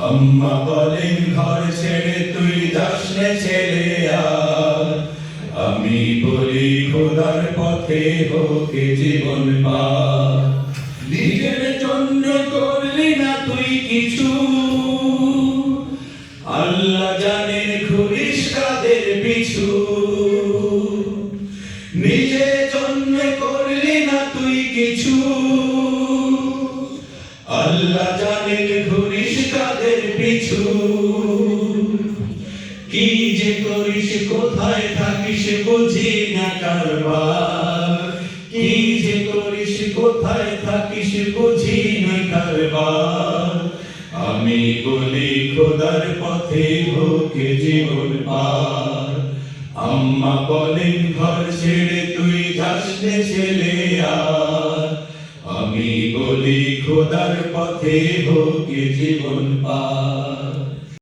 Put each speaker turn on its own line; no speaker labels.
আম্মা বলেন ঘর ছেড়ে তুই যাস নে ছেলে আর, আমি বলি খোদার পথে হোক জীবন পার। নিজের জন্য করলি না তুই কিছু, আল্লাহ জানেন ঘুরিস কাদের পিছু। নিজের জন্য করলি না তুই কিছু, আল্লাহ জানেন ঘুরিস কাদের পিছু। কি যে করিস কোথায় থাকিস বুঝি না কারবার, কি যে করিস কোথায় থাকিস বুঝি না কারবার। আমি বলি খোদার পথে হোক জীবন পার। আম্মা বলেন ঘর ছেড়ে তুই যাস নে ছেলে আর, আমি বলি খোদার পথে হোক জীবন পার।